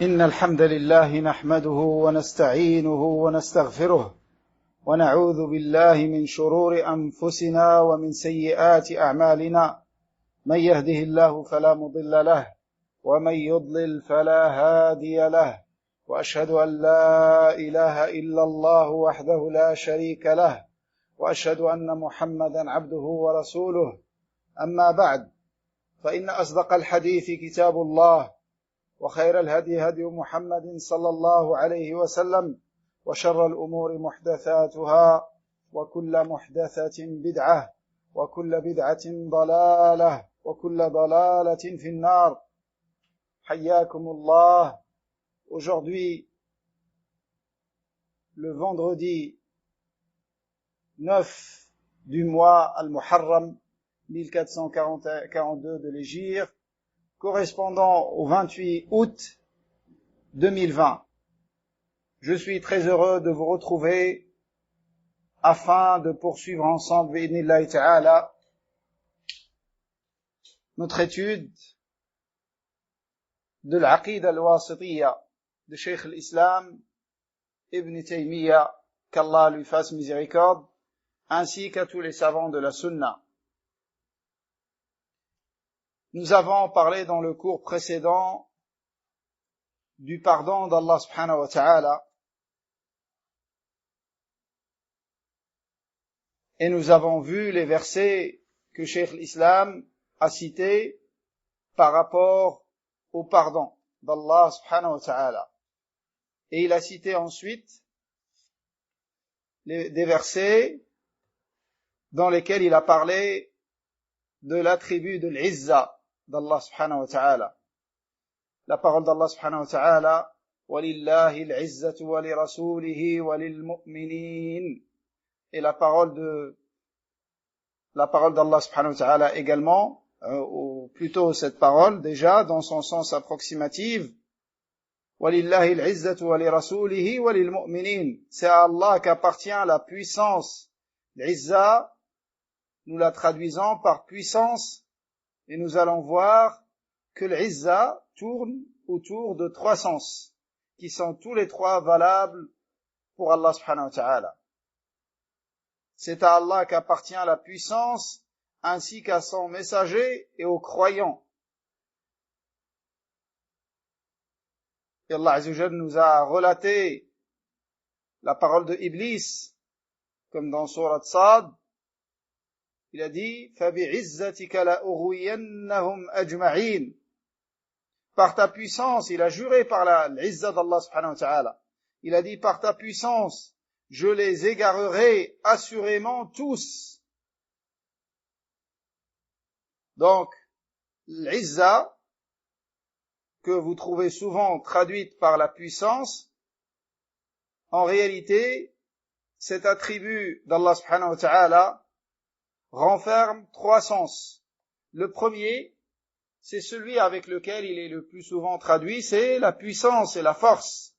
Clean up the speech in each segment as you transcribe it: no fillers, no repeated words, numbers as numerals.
إن الحمد لله نحمده ونستعينه ونستغفره ونعوذ بالله من شرور أنفسنا ومن سيئات أعمالنا من يهده الله فلا مضل له ومن يضلل فلا هادي له وأشهد أن لا إله إلا الله وحده لا شريك له وأشهد أن محمدا عبده ورسوله أما بعد فإن أصدق الحديث كتاب الله وخير الهدي هدي محمد صلى الله عليه وسلم وشر الأمور محدثاتها وكل محدثة بدعة وكل بدعة ضلالة وكل ضلالة في النار. حياكم الله. Aujourd'hui, le vendredi 9 du mois Al-Muharram 1442 de l'Hégire, correspondant au 28 août 2020. Je suis très heureux de vous retrouver afin de poursuivre ensemble, bi'idhnillahi ta'ala, notre étude de l'Aqida al-Wasitiyya de Cheikh l'Islam Ibn Taymiyyah, qu'Allah lui fasse miséricorde, ainsi qu'à tous les savants de la Sunna. Nous avons parlé dans le cours précédent du pardon d'Allah subhanahu wa ta'ala et nous avons vu les versets que Cheikh l'Islam a cités par rapport au pardon d'Allah subhanahu wa ta'ala. Et il a cité ensuite des versets dans lesquels il a parlé de l'attribut de l'Izza d'Allah subhanahu wa ta'ala. La parole d'Allah subhanahu wa ta'ala, وَلِلَّهِ الْعِزَّةُ وَلِرَسُولِهِ وَلِلْمُؤْمِنِينَ. Et la parole d'Allah subhanahu wa ta'ala également, ou plutôt cette parole déjà dans son sens approximatif, وَلِلَّهِ الْعِزَّةُ وَلِرَسُولِهِ وَلِلْمُؤْمِنِينَ. C'est à Allah qu'appartient la puissance. L'Izza, nous la traduisons par puissance, et nous allons voir que l'Izza tourne autour de trois sens, qui sont tous les trois valables pour Allah subhanahu wa ta'ala. C'est à Allah qu'appartient la puissance, ainsi qu'à son messager et aux croyants. Et Allah azza wa jalla nous a relaté la parole de Iblis, comme dans Sourate Sad. Il a dit فَبِعِزَّتِكَ لَأُغْوِيَنَّهُمْ أَجْمَعِينَ. Par ta puissance, il a juré par l'Izza d'Allah subhanahu wa ta'ala. Il a dit par ta puissance, je les égarerai assurément tous. Donc, l'Izza, que vous trouvez souvent traduite par la puissance, en réalité, cet attribut d'Allah subhanahu wa ta'ala renferme trois sens. Le premier, c'est celui avec lequel il est le plus souvent traduit, c'est la puissance et la force.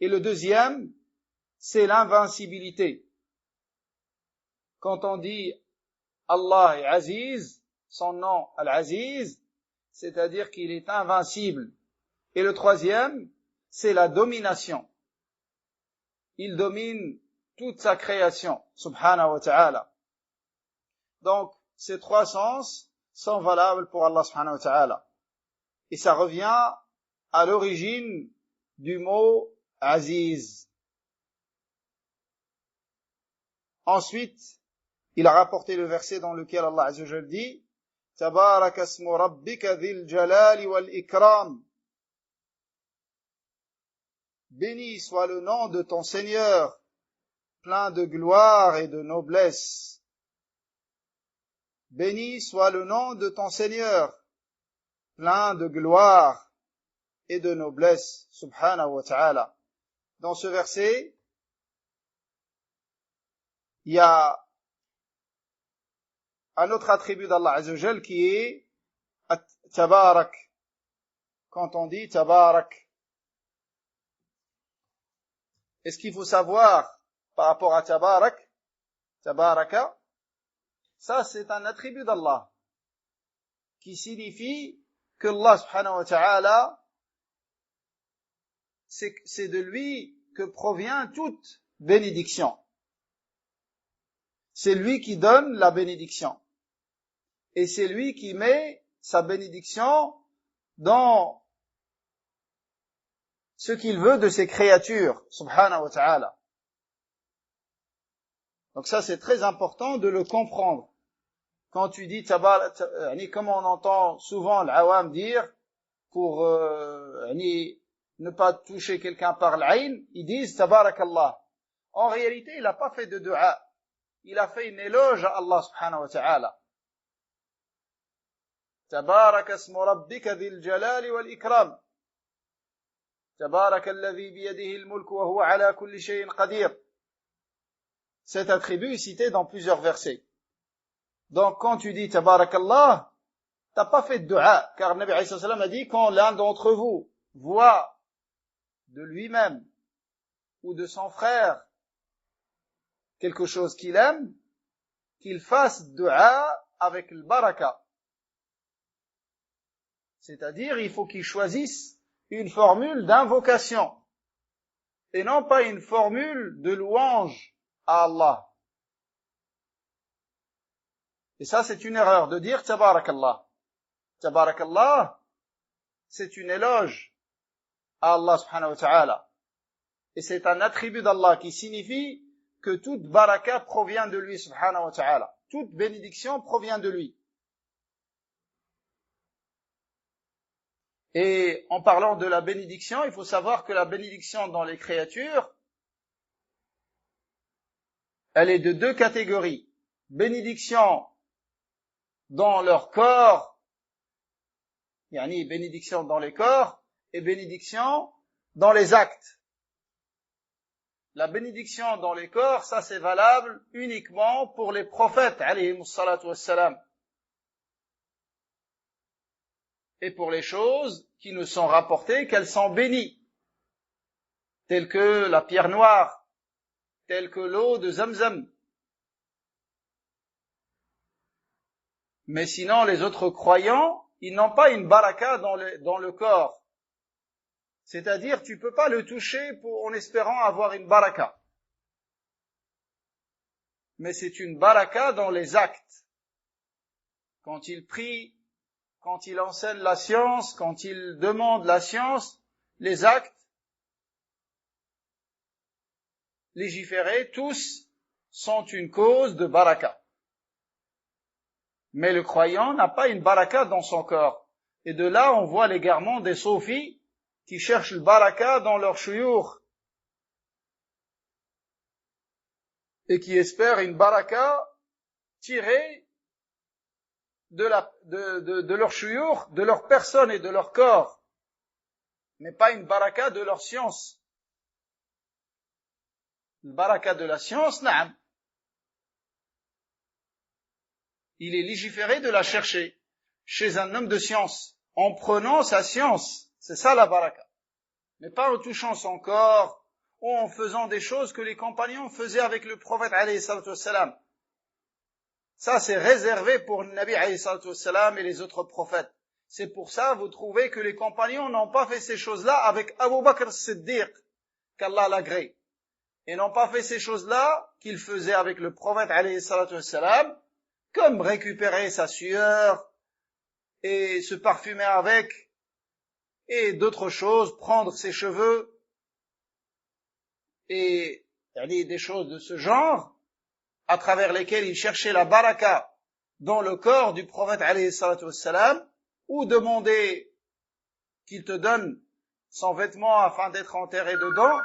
Et le deuxième, c'est l'invincibilité. Quand on dit Allah est Aziz, son nom Al-Aziz, c'est-à-dire qu'il est invincible. Et le troisième, c'est la domination. Il domine toute sa création, subhanahu wa ta'ala. Donc, ces trois sens sont valables pour Allah subhanahu wa ta'ala. Et ça revient à l'origine du mot Aziz. Ensuite, il a rapporté le verset dans lequel Allah azza wa jalla dit Tabarak asmu rabbika dhil jalali wal ikram. Béni soit le nom de ton Seigneur, plein de gloire et de noblesse. Béni soit le nom de ton Seigneur, plein de gloire et de noblesse, subhanahu wa ta'ala. Dans ce verset, il y a un autre attribut d'Allah azza wa jal qui est Tabarak. Quand on dit Tabarak, est-ce qu'il faut savoir par rapport à Tabarak, Tabaraka, ça c'est un attribut d'Allah qui signifie que Allah subhanahu wa ta'ala c'est de lui que provient toute bénédiction. C'est lui qui donne la bénédiction. Et c'est lui qui met sa bénédiction dans ce qu'il veut de ses créatures, subhanahu wa ta'ala. Donc ça, c'est très important de le comprendre. Quand tu dis comme on entend souvent l'awam dire, pour ne pas toucher quelqu'un par l'ayn, ils disent tabarakallah. En réalité, il n'a pas fait de dua. Il a fait une éloge à Allah subhanahu wa ta'ala. تبارك اسم ربك ذي الجلال والإكرام تبارك الذي بيده الملك وهو على كل شيء قدير. Cet attribut est cité dans plusieurs versets. Donc quand tu dis tabarakallah, t'as pas fait de dua, car Nabi alayhi salam a dit quand l'un d'entre vous voit de lui-même ou de son frère quelque chose qu'il aime, qu'il fasse dua avec le baraka. C'est-à-dire, il faut qu'il choisisse une formule d'invocation et non pas une formule de louange à Allah. Et ça, c'est une erreur de dire tabarakallah. Tabarakallah, c'est une éloge à Allah subhanahu wa ta'ala. Et c'est un attribut d'Allah qui signifie que toute baraka provient de lui subhanahu wa ta'ala. Toute bénédiction provient de lui. Et en parlant de la bénédiction, il faut savoir que la bénédiction dans les créatures, elle est de deux catégories. Bénédiction dans leur corps, bénédiction dans les corps, et bénédiction dans les actes. La bénédiction dans les corps, ça c'est valable uniquement pour les prophètes, alayhimus salatu wassalam. Et pour les choses qui nous sont rapportées qu'elles sont bénies, telles que la pierre noire, telles que l'eau de Zamzam. Mais sinon, les autres croyants, ils n'ont pas une baraka dans le corps. C'est-à-dire, tu peux pas le toucher en espérant avoir une baraka. Mais c'est une baraka dans les actes. Quand il prie, quand il enseigne la science, quand il demande la science, les actes légiférés, tous sont une cause de baraka. Mais le croyant n'a pas une baraka dans son corps. Et de là, on voit l'égarement des soufis qui cherchent le baraka dans leur shuyukh et qui espèrent une baraka tirée de leur shuyukh, de leur personne et de leur corps, mais pas une baraka de leur science. Le baraka de la science, na'am. Il est légiféré de la chercher chez un homme de science, en prenant sa science. C'est ça la baraka. Mais pas en touchant son corps, ou en faisant des choses que les compagnons faisaient avec le prophète alayhi salatu wassalam. Ça, c'est réservé pour le Nabi alayhi salatu wassalam et les autres prophètes. C'est pour ça, vous trouvez que les compagnons n'ont pas fait ces choses-là avec Abu Bakr as-Siddiq, qu'Allah l'agrée. Et n'ont pas fait ces choses-là qu'ils faisaient avec le prophète alayhi salatu wassalam, comme récupérer sa sueur et se parfumer avec, et d'autres choses, prendre ses cheveux, et des choses de ce genre, à travers lesquelles il cherchait la baraka dans le corps du prophète alayhi salatu wassalam, ou demander qu'il te donne son vêtement afin d'être enterré dedans.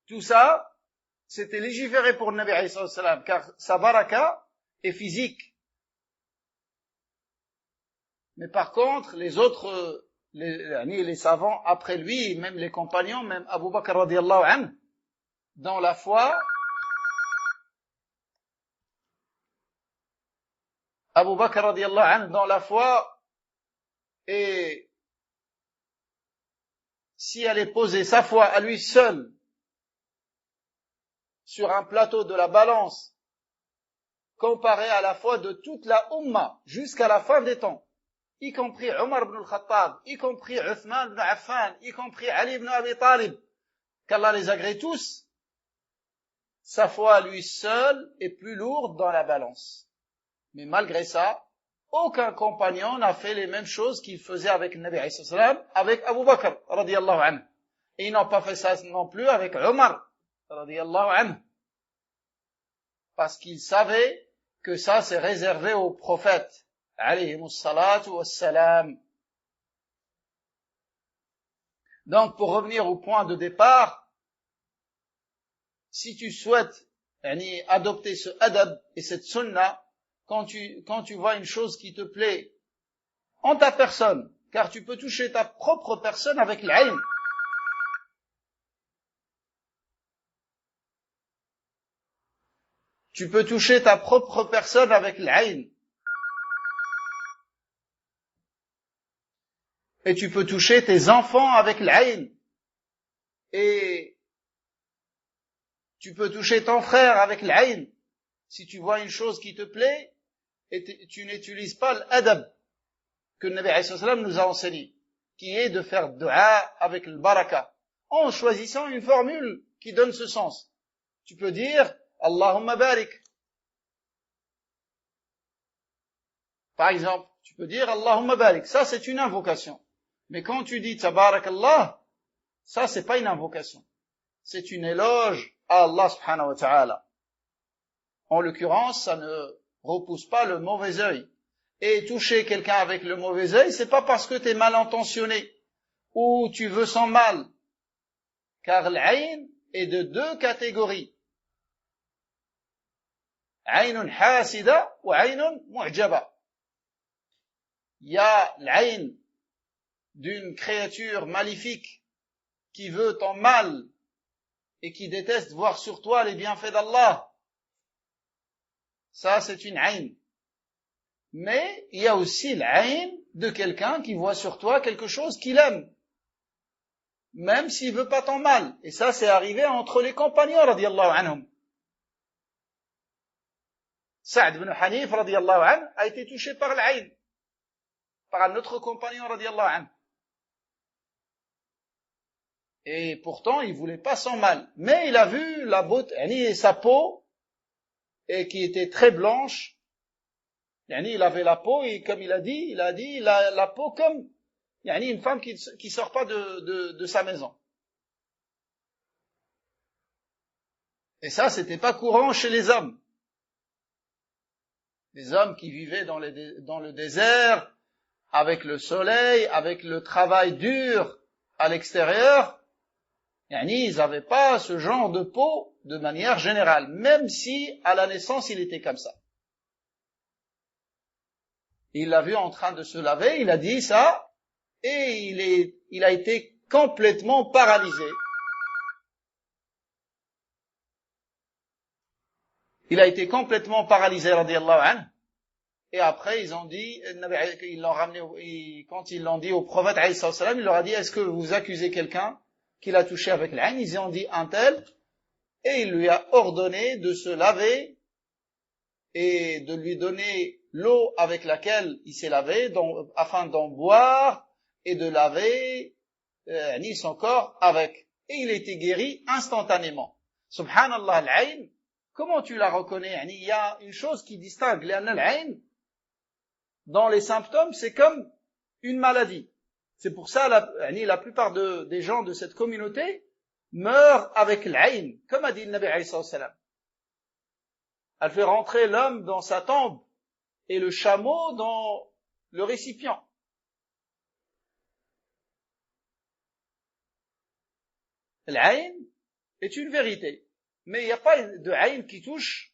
Tout ça, c'était légiféré pour le Nabi alayhi salatu wassalam, car sa baraka est physique. Mais par contre, les autres, les savants après lui, même les compagnons, même Abu Bakr radiyallahu anhu, dans la foi, Abu Bakr radiyallahu anhu, dans la foi, et si elle est posée sa foi à lui seul sur un plateau de la balance, comparée à la foi de toute la Ummah jusqu'à la fin des temps, y compris Omar ibn al-Khattab, y compris Uthman ibn Affan, y compris Ali ibn Abi Talib, qu'Allah les agrée tous, sa foi à lui seul est plus lourde dans la balance. Mais malgré ça, aucun compagnon n'a fait les mêmes choses qu'il faisait avec le Nabi alayhi salam, avec Abu Bakr, radiyallahu anhu. Et ils n'ont pas fait ça non plus avec Omar, radiyallahu anhu. Parce qu'ils savaient que ça c'est réservé aux prophètes, alayhimus salatu wassalam. Donc pour revenir au point de départ, si tu souhaites adopter ce adab et cette sunna, quand tu vois une chose qui te plaît en ta personne, car tu peux toucher ta propre personne avec l'ayn. Tu peux toucher ta propre personne avec l'ayn. Et tu peux toucher tes enfants avec l'ayn. Et tu peux toucher ton frère avec l'ayn. Si tu vois une chose qui te plaît, et tu n'utilises pas l'adab que le Nabi alayhi salam nous a enseigné, qui est de faire dua avec le baraka, en choisissant une formule qui donne ce sens. Tu peux dire Allahumma barik. Par exemple, tu peux dire Allahumma barik. Ça, c'est une invocation. Mais quand tu dis tabarakallah, ça, c'est pas une invocation. C'est une éloge à Allah subhanahu wa ta'ala. En l'occurrence, ça ne repousse pas le mauvais œil. Et toucher quelqu'un avec le mauvais œil, c'est pas parce que tu es mal intentionné ou tu veux son mal. Car l'ayn est de deux catégories. Aynun hasida ou aynun mu'jaba. Il y a l'ayn d'une créature maléfique qui veut ton mal et qui déteste voir sur toi les bienfaits d'Allah. Ça, c'est une ayn. Mais il y a aussi l'ayn de quelqu'un qui voit sur toi quelque chose qu'il aime, même s'il veut pas ton mal. Et ça, c'est arrivé entre les compagnons, radiyallahu anhum. Sa'd ibn Hanif, radiyallahu anhu, a été touché par l'ayn, par un autre compagnon, radiyallahu anhu. Et pourtant, il voulait pas son mal. Mais il a vu la beauté, sa peau, et qui était très blanche. Il avait la peau, et comme il a dit, la peau comme une femme qui sort pas de sa maison. Et ça, c'était pas courant chez les hommes. Les hommes qui vivaient dans le désert, avec le soleil, avec le travail dur à l'extérieur, ils n'avaient pas ce genre de peau de manière générale, même si à la naissance il était comme ça. Il l'a vu en train de se laver, il a dit ça, et il a été complètement paralysé. Il a été complètement paralysé, radiyallahu anhu. Et après, ils l'ont ramené, quand ils l'ont dit au prophète, alayhi salam, il leur a dit, est-ce que vous accusez quelqu'un qui l'a touché avec l'ayn? Ils ont dit un tel, et il lui a ordonné de se laver et de lui donner l'eau avec laquelle il s'est lavé, afin d'en boire et de laver son corps avec. Et il a été guéri instantanément. Subhanallah, l'ayn, comment tu la reconnais? Il y a une chose qui distingue l'ayn dans les symptômes, c'est comme une maladie. C'est pour ça la plupart des gens de cette communauté meurent avec l'ayn, comme a dit le Nabi alayhi salam. Elle fait rentrer l'homme dans sa tombe et le chameau dans le récipient. L'ayn est une vérité, mais il n'y a pas de ayn qui touche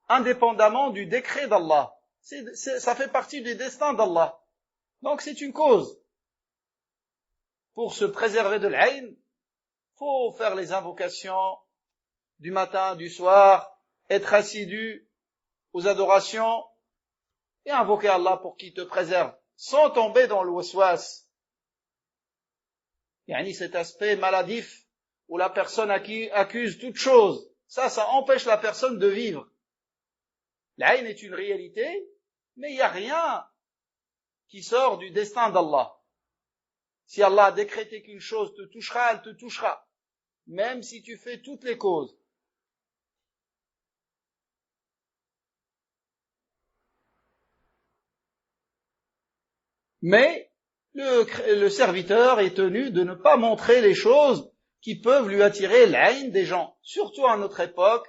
indépendamment du décret d'Allah. Ça fait partie du destin d'Allah. Donc c'est une cause. Pour se préserver de l'ayn, faut faire les invocations du matin, du soir, être assidu aux adorations et invoquer Allah pour qu'il te préserve, sans tomber dans le waswas. Cet aspect maladif où la personne accuse toute chose, ça empêche la personne de vivre. L'ayn est une réalité, mais il n'y a rien qui sort du destin d'Allah. Si Allah a décrété qu'une chose te touchera, elle te touchera, même si tu fais toutes les causes. Mais le serviteur est tenu de ne pas montrer les choses qui peuvent lui attirer l'aïn des gens, surtout à notre époque,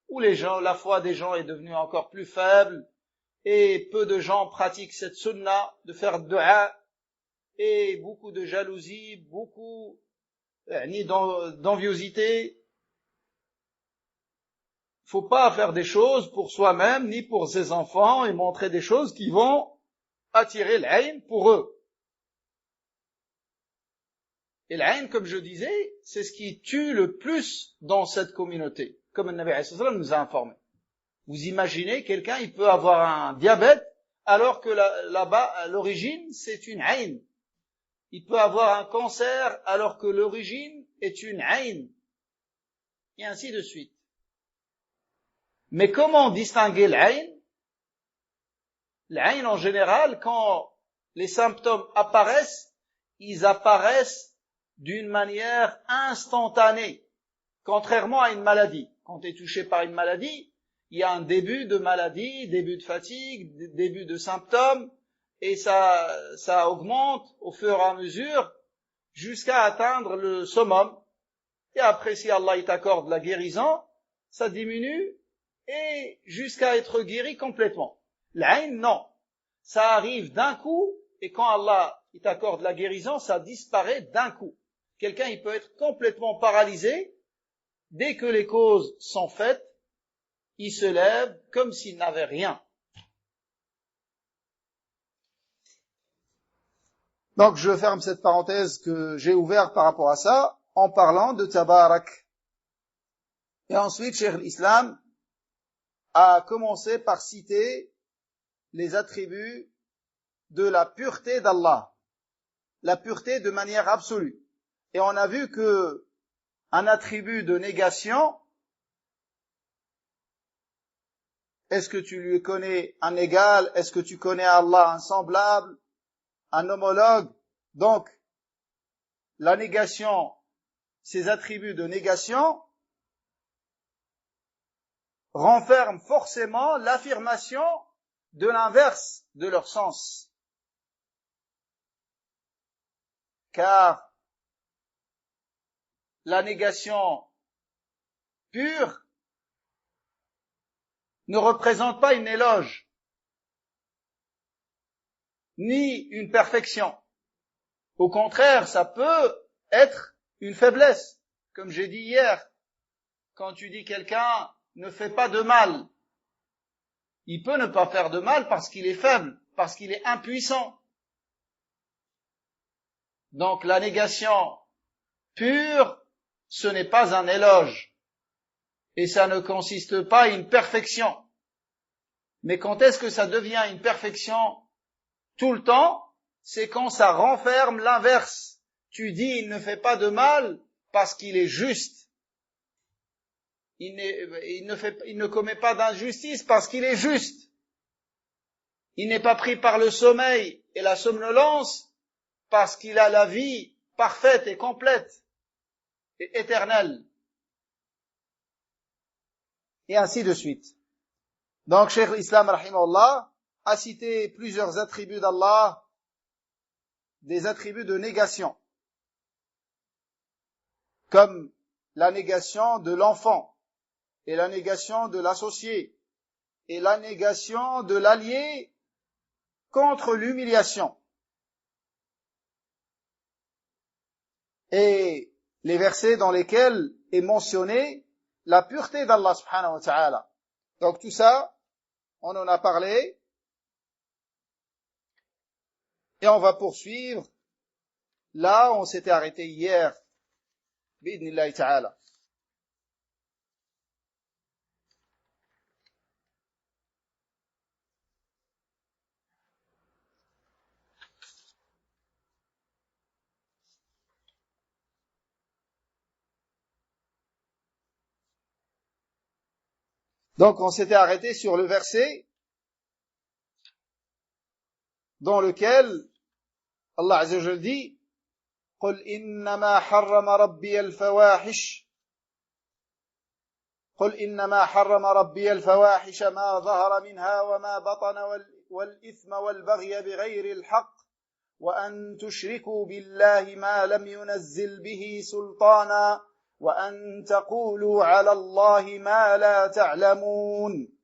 où la foi des gens est devenue encore plus faible, et peu de gens pratiquent cette sunna de faire dua, et beaucoup de jalousie, beaucoup d'enviosité. Faut pas faire des choses pour soi-même, ni pour ses enfants, et montrer des choses qui vont attirer l'aïn pour eux. Et l'aïn, comme je disais, c'est ce qui tue le plus dans cette communauté, comme le Nabi sallallahu alayhi wa sallam nous a informé. Vous imaginez, quelqu'un, il peut avoir un diabète, alors que là-bas, à l'origine, c'est une aïn. Il peut avoir un cancer, alors que l'origine est une aïn. Et ainsi de suite. Mais comment distinguer l'aïn? L'aïn, en général, quand les symptômes apparaissent, ils apparaissent d'une manière instantanée, contrairement à une maladie. Quand tu es touché par une maladie, il y a un début de maladie, début de fatigue, début de symptômes, et ça augmente au fur et à mesure jusqu'à atteindre le summum. Et après, si Allah il t'accorde la guérison, ça diminue et jusqu'à être guéri complètement. L'aïn, non. Ça arrive d'un coup, et quand Allah il t'accorde la guérison, ça disparaît d'un coup. Quelqu'un, il peut être complètement paralysé. Dès que les causes sont faites, il se lève comme s'il n'avait rien. Donc, je ferme cette parenthèse que j'ai ouverte par rapport à ça, en parlant de Tabarak. Et ensuite, Cheikh l'Islam a commencé par citer les attributs de la pureté d'Allah. La pureté de manière absolue. Et on a vu que un attribut de négation, est-ce que tu lui connais un égal? Est-ce que tu connais Allah un semblable? Un homologue? Donc, la négation, ces attributs de négation, renferment forcément l'affirmation de l'inverse de leur sens. Car la négation pure ne représente pas une éloge, ni une perfection. Au contraire, ça peut être une faiblesse. Comme j'ai dit hier, quand tu dis quelqu'un ne fait pas de mal, il peut ne pas faire de mal parce qu'il est faible, parce qu'il est impuissant. Donc la négation pure, ce n'est pas un éloge. Et ça ne consiste pas à une perfection. Mais quand est-ce que ça devient une perfection tout le temps? C'est quand ça renferme l'inverse. Tu dis il ne fait pas de mal parce qu'il est juste. Il ne commet pas d'injustice parce qu'il est juste. Il n'est pas pris par le sommeil et la somnolence parce qu'il a la vie parfaite et complète et éternelle. Et ainsi de suite. Donc, Cheikh l'Islam, rahimahullah, a cité plusieurs attributs d'Allah, des attributs de négation, comme la négation de l'enfant, et la négation de l'associé, et la négation de l'allié contre l'humiliation. Et les versets dans lesquels est mentionnée la pureté d'Allah subhanahu wa ta'ala. Donc tout ça, on en a parlé, et on va poursuivre. Là, on s'était arrêté hier, bi'idhnillahi ta'ala. Donc, on s'était arrêté sur le verset dans lequel Allah Azza wa Jalla dit قل إنما حرم ربي الفواحش قل إنما حرم ربي الفواحش ما ظهر منها وما بطن والإثم والبغي بغير الحق وأن تشركوا بالله ما لم ينزل به سلطانا وأن تقولوا على الله ما لا تعلمون.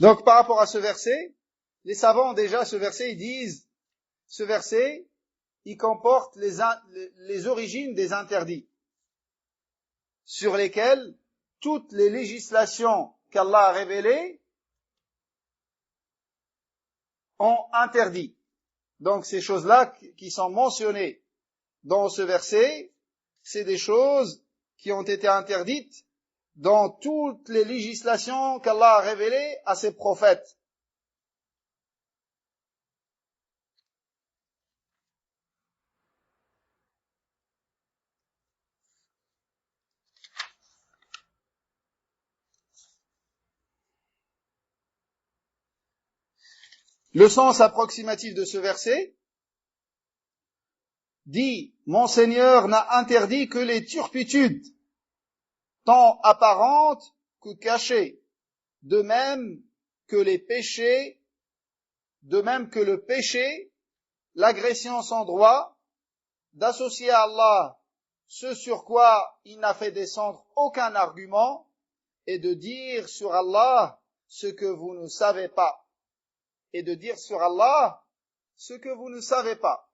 Donc par rapport à ce verset, les savants déjà, ce verset, ils disent, ce verset, il comporte les origines des interdits, sur lesquels toutes les législations qu'Allah a révélées ont interdit. Donc ces choses-là qui sont mentionnées dans ce verset, c'est des choses qui ont été interdites dans toutes les législations qu'Allah a révélées à ses prophètes. Le sens approximatif de ce verset dit « Mon Seigneur n'a interdit que les turpitudes, tant apparentes que cachées, de même que les péchés, de même que le péché, l'agression sans droit, d'associer à Allah ce sur quoi il n'a fait descendre aucun argument, et de dire sur Allah ce que vous ne savez pas. Et de dire sur Allah ce que vous ne savez pas. »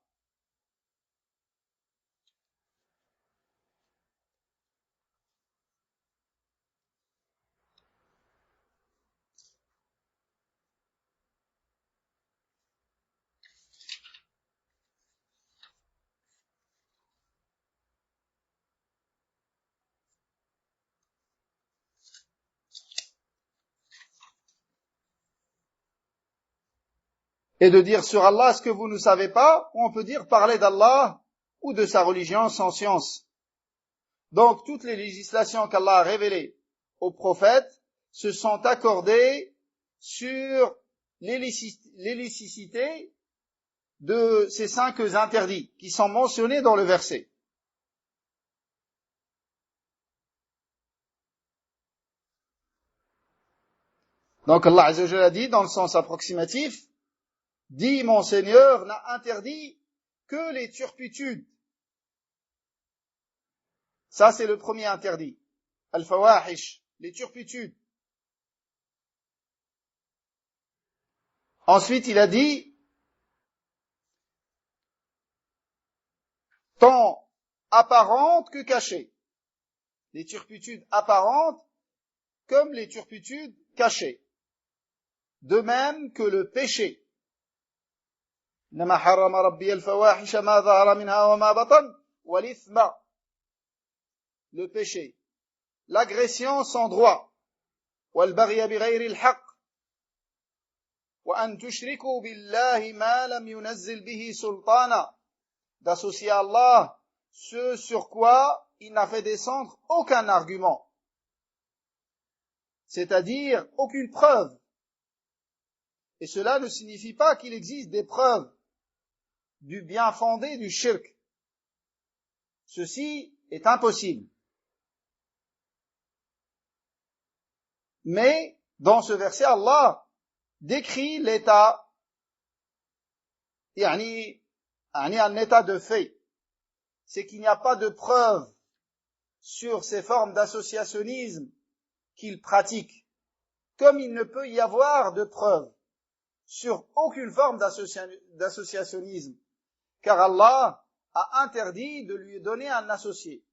Et de dire sur Allah ce que vous ne savez pas, ou on peut dire parler d'Allah ou de sa religion sans science. Donc toutes les législations qu'Allah a révélées aux prophètes se sont accordées sur l'illicicité de ces 5 interdits qui sont mentionnés dans le verset. Donc Allah Azza wa Jalla a dit dans le sens approximatif, dit mon Seigneur n'a interdit que les turpitudes. Ça c'est le premier interdit. Al-fawahish, les turpitudes. Ensuite il a dit tant apparentes que cachées. Les turpitudes apparentes comme les turpitudes cachées. De même que le péché. إنما حرم ربي الفواحش ما ظهر منها وما بطن والإثم, le péché, l'agression sans droit, والبغي بغير الحق, وأن تشركوا بالله ما لم ينزل به سلطانا, d'associer à Allah ce sur quoi il n'a fait descendre aucun argument, c'est-à-dire aucune preuve. Et cela ne signifie pas qu'il existe des preuves du bien fondé du shirk. Ceci est impossible. Mais dans ce verset, Allah décrit l'état, un état de fait. C'est qu'il n'y a pas de preuve sur ces formes d'associationnisme qu'il pratique, comme il ne peut y avoir de preuve sur aucune forme d'associationnisme, car Allah a interdit de lui donner un associé.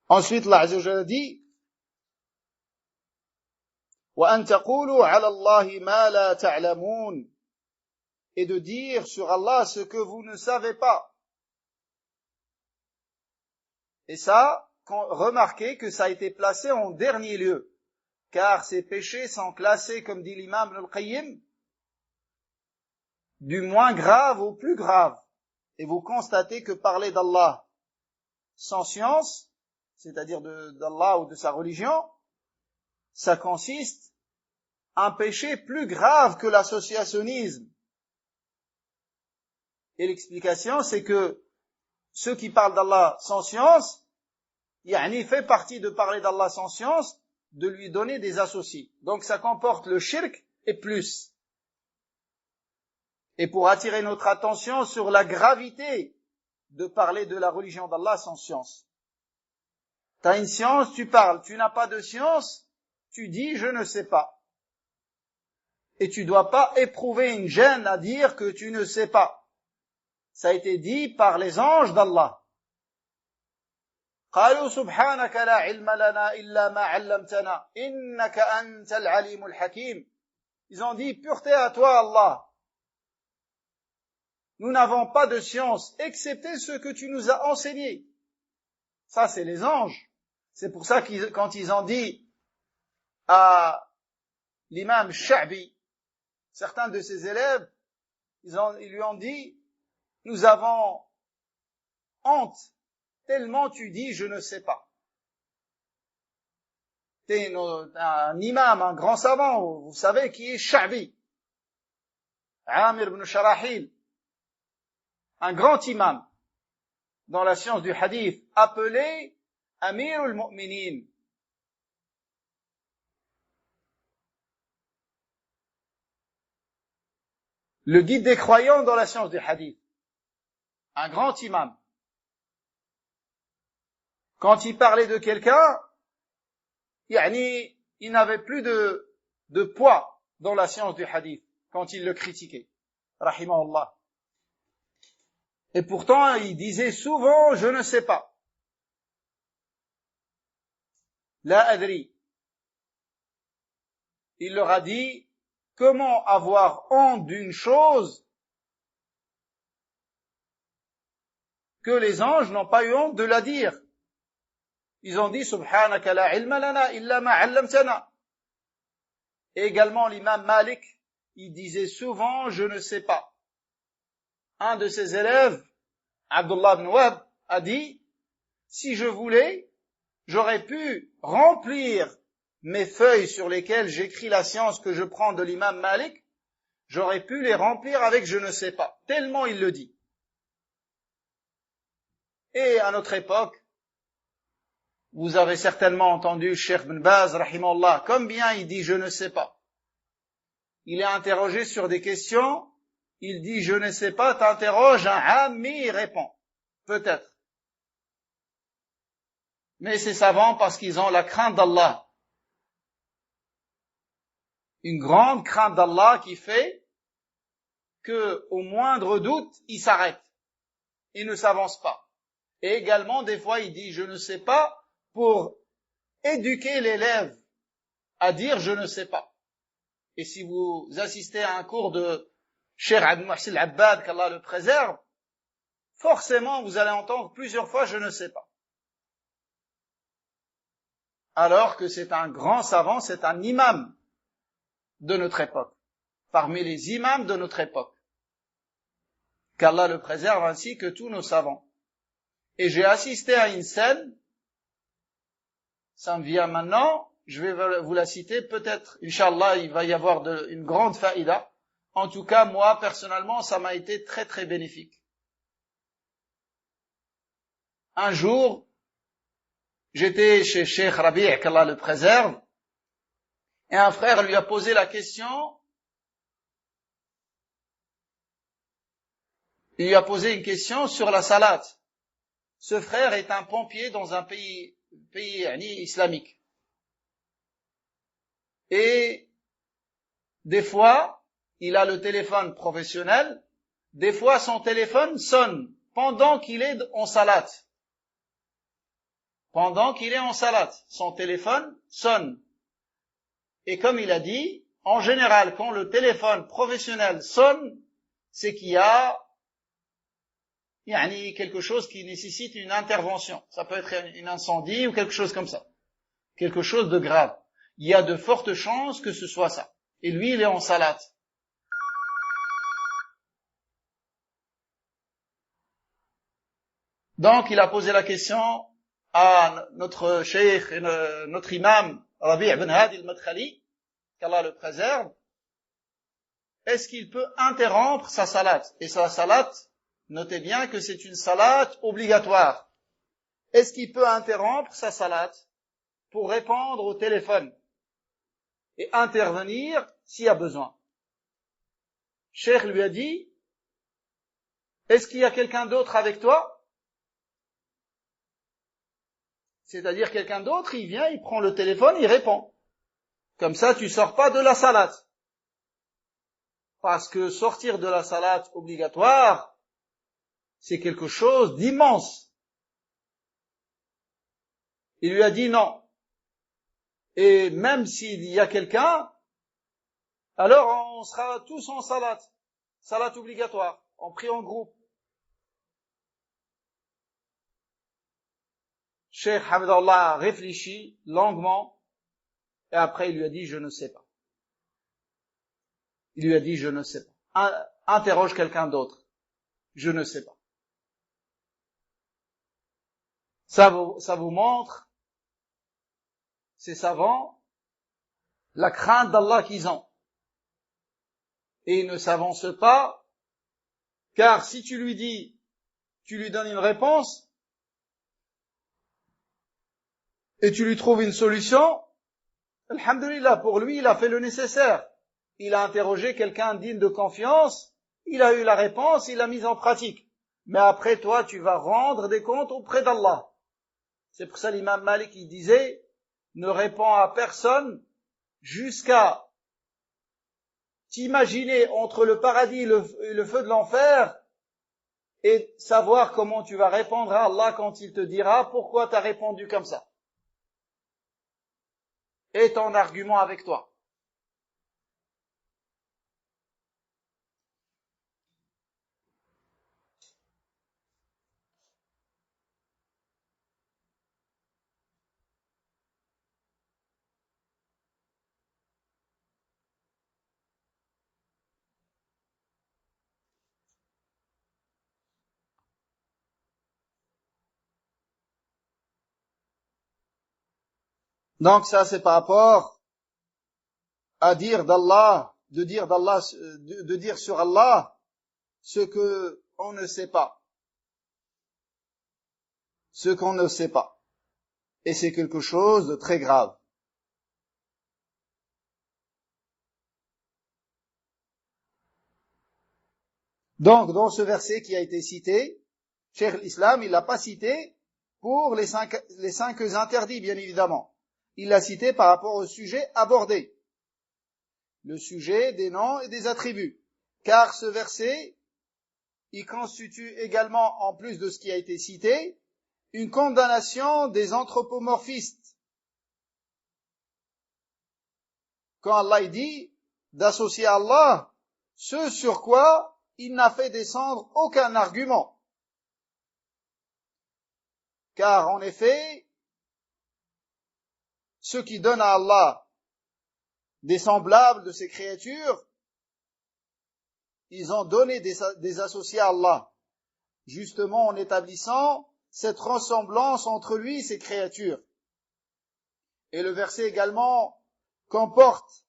Ensuite, Allah Azza wa Jalla dit وأن تقولوا على الله ما لا تعلمون, et de dire sur Allah ce que vous ne savez pas. Et ça, remarquez que ça a été placé en dernier lieu, car ces péchés sont classés, comme dit l'imam Ibn al-Qayyim, du moins grave au plus grave. Et vous constatez que parler d'Allah sans science, c'est-à-dire d'Allah ou de sa religion, ça consiste à un péché plus grave que l'associationnisme. Et l'explication, c'est que ceux qui parlent d'Allah sans science, yani fait partie de parler d'Allah sans science, de lui donner des associés. Donc ça comporte le shirk et plus. Et pour attirer notre attention sur la gravité de parler de la religion d'Allah sans science. Tu as une science, tu parles. Tu n'as pas de science, tu dis je ne sais pas. Et tu dois pas éprouver une gêne à dire que tu ne sais pas. Ça a été dit par les anges d'Allah. قالوا سبحانك لا علم لنا إلا ما علمتنا إنك أنت العليم الحكيم. Ils ont dit, pureté à toi Allah. Nous n'avons pas de science, excepté ce que tu nous as enseigné. Ça, c'est les anges. C'est pour ça que quand ils ont dit à l'imam Sha'bi, certains de ses élèves, ils lui ont dit, nous avons honte, tellement tu dis je ne sais pas. T'es un imam, un grand savant, vous savez qui est Sha'bi, Amir ibn Sharahil, un grand imam dans la science du hadith, appelé Amirul Mu'minin. Le guide des croyants dans la science du hadith. Un grand imam. Quand il parlait de quelqu'un, il n'avait plus de poids dans la science du hadith quand il le critiquait. Rahimahullah. Et pourtant, il disait souvent, je ne sais pas. La adri. Il leur a dit, comment avoir honte d'une chose que les anges n'ont pas eu honte de la dire. Ils ont dit, subhanaka la ilma lana illa ma 'allamtana. Et également l'imam Malik, il disait souvent, je ne sais pas. Un de ses élèves, Abdullah ibn Wahb, a dit, si je voulais, j'aurais pu remplir mes feuilles sur lesquelles j'écris la science que je prends de l'imam Malik, j'aurais pu les remplir avec je ne sais pas, tellement il le dit. Et à notre époque, vous avez certainement entendu Cheikh Ibn Baz, rahimahullah, combien il dit je ne sais pas. Il est interrogé sur des questions, il dit je ne sais pas, t'interroges, un ami, il répond. Peut-être. Mais ces savants, parce qu'ils ont la crainte d'Allah. Une grande crainte d'Allah qui fait que, au moindre doute, ils s'arrêtent. Ils ne s'avancent pas. Et également, des fois, il dit je ne sais pas, pour éduquer l'élève à dire je ne sais pas. Et si vous assistez à un cours de Cheikh Abdel Muhsin Abbad, qu'Allah le préserve, forcément vous allez entendre plusieurs fois je ne sais pas. Alors que c'est un grand savant, c'est un imam de notre époque, parmi les imams de notre époque. Qu'Allah le préserve ainsi que tous nos savants. Et j'ai assisté à une scène, ça me vient maintenant, je vais vous la citer, peut-être, Inch'Allah, il va y avoir une grande faïda. En tout cas, moi, personnellement, ça m'a été très très bénéfique. Un jour, j'étais chez Cheikh Rabi', qu'Allah le préserve, et un frère lui a posé la question, il lui a posé une question sur la salade. Ce frère est un pompier dans un pays islamique. Et des fois, il a le téléphone professionnel, des fois son téléphone sonne pendant qu'il est en salade. Pendant qu'il est en salade, son téléphone sonne. Et comme il a dit, en général, quand le téléphone professionnel sonne, c'est qu'il y a quelque chose qui nécessite une intervention. Ça peut être un incendie ou quelque chose comme ça. Quelque chose de grave. Il y a de fortes chances que ce soit ça. Et lui, il est en salat. Donc, il a posé la question à notre cheikh, notre imam, Rabi' ibn Hadi al-Madkhali, qu'Allah le préserve. Est-ce qu'il peut interrompre sa salat? Et sa salat, notez bien que c'est une salat obligatoire. Est-ce qu'il peut interrompre sa salat pour répondre au téléphone et intervenir s'il y a besoin? Cheikh lui a dit, est-ce qu'il y a quelqu'un d'autre avec toi? C'est-à-dire quelqu'un d'autre, il vient, il prend le téléphone, il répond. Comme ça, tu sors pas de la salat. Parce que sortir de la salat obligatoire, c'est quelque chose d'immense. Il lui a dit non. Et même s'il y a quelqu'un, alors on sera tous en salat. Salat obligatoire. On prie en groupe. Cheikh Hamdallah a réfléchi longuement et après il lui a dit je ne sais pas. Il lui a dit je ne sais pas. Interroge quelqu'un d'autre. Je ne sais pas. Ça vous montre, ces savants, la crainte d'Allah qu'ils ont. Et ils ne s'avancent pas, car si tu lui dis, tu lui donnes une réponse, et tu lui trouves une solution, alhamdulillah, pour lui, il a fait le nécessaire. Il a interrogé quelqu'un digne de confiance, il a eu la réponse, il l'a mise en pratique. Mais après, toi, tu vas rendre des comptes auprès d'Allah. C'est pour ça l'imam Malik, il disait, ne réponds à personne jusqu'à t'imaginer entre le paradis et le feu de l'enfer et savoir comment tu vas répondre à Allah quand il te dira pourquoi tu as répondu comme ça. Et ton argument avec toi. Donc ça c'est par rapport à dire d'Allah, de dire sur Allah ce que on ne sait pas. Ce qu'on ne sait pas. Et c'est quelque chose de très grave. Donc, dans ce verset qui a été cité, Cheikh l'Islam, il l'a pas cité pour les cinq interdits, bien évidemment. Il l'a cité par rapport au sujet abordé. Le sujet des noms et des attributs. Car ce verset, il constitue également, en plus de ce qui a été cité, une condamnation des anthropomorphistes. Quand Allah dit d'associer à Allah ce sur quoi il n'a fait descendre aucun argument. Car en effet, ceux qui donnent à Allah des semblables de ses créatures, ils ont donné des associés à Allah, justement en établissant cette ressemblance entre lui et ses créatures. Et le verset également comporte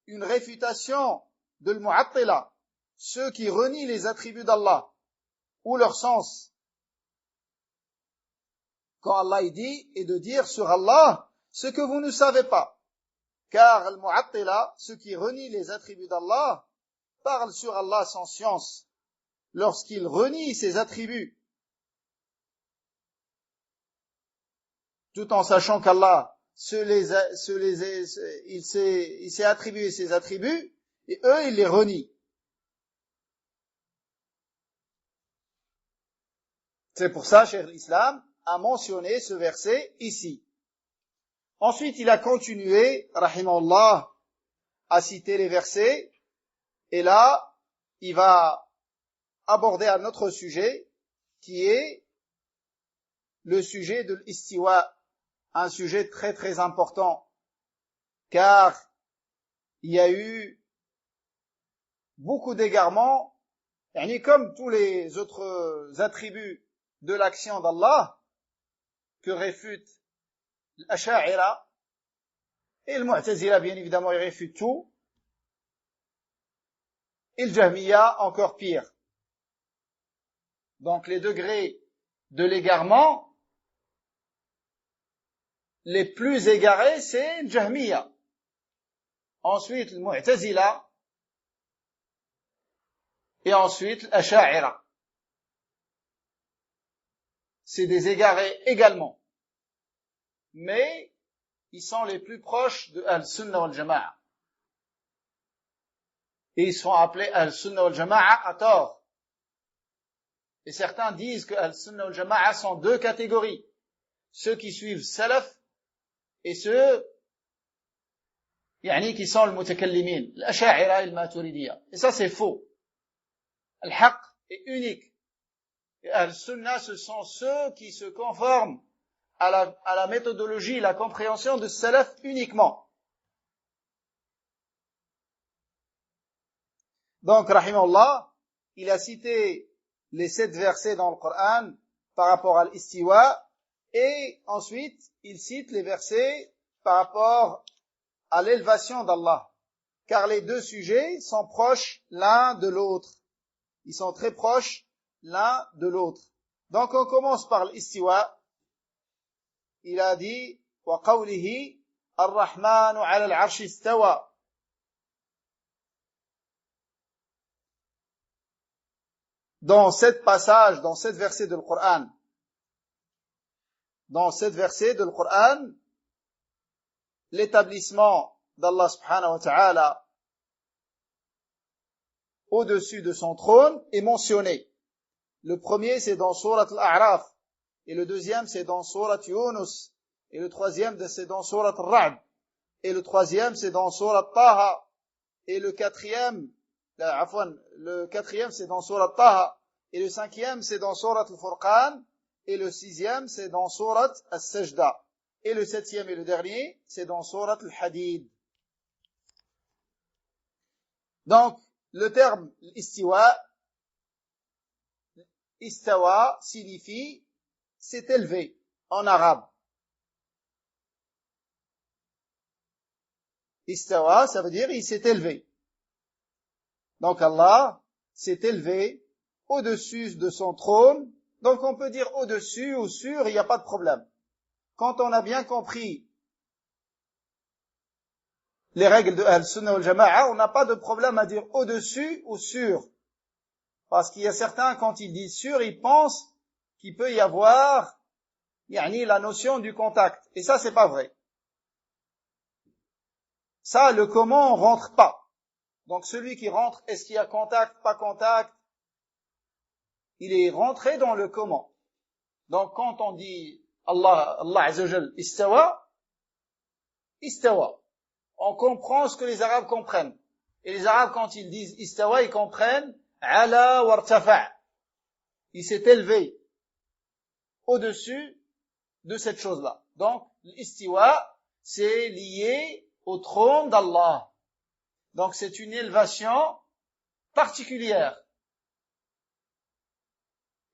une réfutation de l'Mu'attila, ceux qui renient les attributs d'Allah, ou leur sens. Quand Allah dit, et de dire sur Allah ce que vous ne savez pas. Car al-Mu'attila, ceux qui renient les attributs d'Allah, parlent sur Allah sans science, lorsqu'ils renient ses attributs, tout en sachant qu'Allah il s'est attribué ses attributs, et eux, ils les renient. C'est pour ça, Cheikh l'Islam a mentionné ce verset ici. Ensuite, il a continué, rahimahullah, à citer les versets, et là, il va aborder un autre sujet, qui est le sujet de l'istiwa, un sujet très très important, car il y a eu beaucoup d'égarements, comme tous les autres attributs de l'action d'Allah, que réfute l'Asha'ira, et le Mu'tazila, bien évidemment, il réfute tout, et le Jahmiya, encore pire. Donc les degrés de l'égarement, les plus égarés, c'est le Jahmiya. Ensuite, le Mu'tazila, et ensuite l'Asha'ira. C'est des égarés également. Mais ils sont les plus proches de Al-Sunnah wal-Jama'a. Et ils sont appelés Al-Sunnah wal-Jama'a à tort. Et certains disent que Al-Sunnah wal-Jama'a sont deux catégories. Ceux qui suivent Salaf et ceux qui sont le mutakallimin, l'Asha'ira et le Maturidiyya. Et ça c'est faux. Al-Haqq est unique. Et Al-Sunnah, ce sont ceux qui se conforment à la méthodologie, la compréhension de Salaf uniquement. Donc, rahimahullah, il a cité les 7 versets dans le Coran par rapport à l'istiwa, et ensuite, il cite les versets par rapport à l'élévation d'Allah. Car les deux sujets sont proches l'un de l'autre. Ils sont très proches l'un de l'autre. Donc, on commence par l'istiwa. Il a dit, وَقَوْلِهِ الرَّحْمَنُ عَلَى الْعَرْشِ اسْتَوَى. Dans 7 passages, dans 7 versets de Coran, l'établissement d'Allah subhanahu wa ta'ala au-dessus de son trône est mentionné. Le premier, c'est dans Surat Al-A'raf, et le deuxième, c'est dans Surat Yunus, et le troisième, c'est dans Surat Al-Ra'd, et le troisième, c'est dans Surat Taha, et le quatrième, c'est dans Surat Taha, et le cinquième, c'est dans Surat Al-Furqan, et le sixième, c'est dans Surat Al-Sajda, et le septième et le dernier, c'est dans Surat Al-Hadid. Donc, le terme istiwa, istawa signifie s'est élevé en arabe. Istawa, ça veut dire il s'est élevé. Donc Allah s'est élevé au-dessus de son trône. Donc on peut dire au-dessus ou sur, il n'y a pas de problème. Quand on a bien compris les règles de Al-Sunnah wal-Jama'a, on n'a pas de problème à dire au-dessus ou sur. Parce qu'il y a certains, quand ils disent sur, ils pensent qu'il peut y avoir la notion du contact. Et ça, c'est pas vrai. Ça, le comment, on rentre pas. Donc celui qui rentre, est-ce qu'il y a contact, pas contact? Il est rentré dans le comment. Donc quand on dit Allah Azza wa Jal istawa, istawa. On comprend ce que les Arabes comprennent. Et les Arabes, quand ils disent istawa, ils comprennent ala wartafa'. Il s'est élevé au-dessus de cette chose-là. Donc, l'istiwa, c'est lié au trône d'Allah. Donc, c'est une élévation particulière.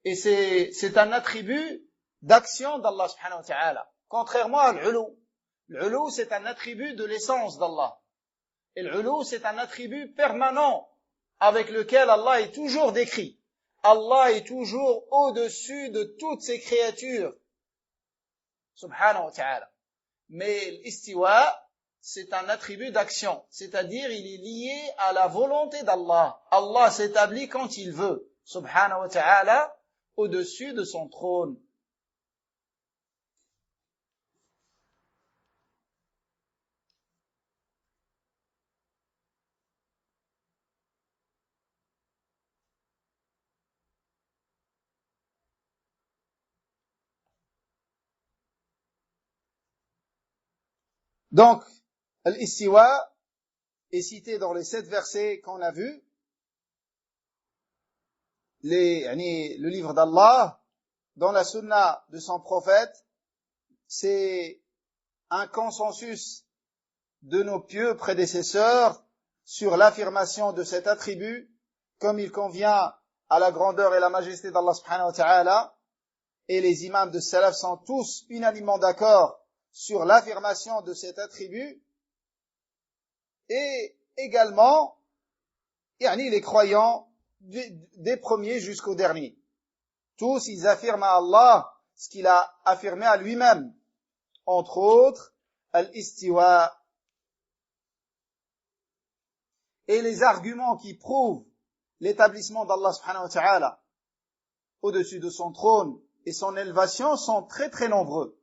Et c'est un attribut d'action d'Allah subhanahu wa ta'ala. Contrairement à l'ulu. L'ulu, c'est un attribut de l'essence d'Allah. Et l'ulu, c'est un attribut permanent avec lequel Allah est toujours décrit. Allah est toujours au-dessus de toutes ses créatures. Subhanahu wa ta'ala. Mais l'istiwa, c'est un attribut d'action. C'est-à-dire, il est lié à la volonté d'Allah. Allah s'établit quand il veut. Subhanahu wa ta'ala, au-dessus de son trône. Donc, l'istiwa est cité dans les 7 versets qu'on a vus. Le livre d'Allah, dans la sunna de son prophète, c'est un consensus de nos pieux prédécesseurs sur l'affirmation de cet attribut, comme il convient à la grandeur et la majesté d'Allah subhanahu wa ta'ala, et les imams de Salaf sont tous unanimement d'accord sur l'affirmation de cet attribut, et également, les croyants des premiers jusqu'aux derniers. Tous, ils affirment à Allah ce qu'il a affirmé à lui-même, entre autres, al-istiwa. Et les arguments qui prouvent l'établissement d'Allah subhanahu wa ta'ala au-dessus de son trône et son élévation sont très très nombreux.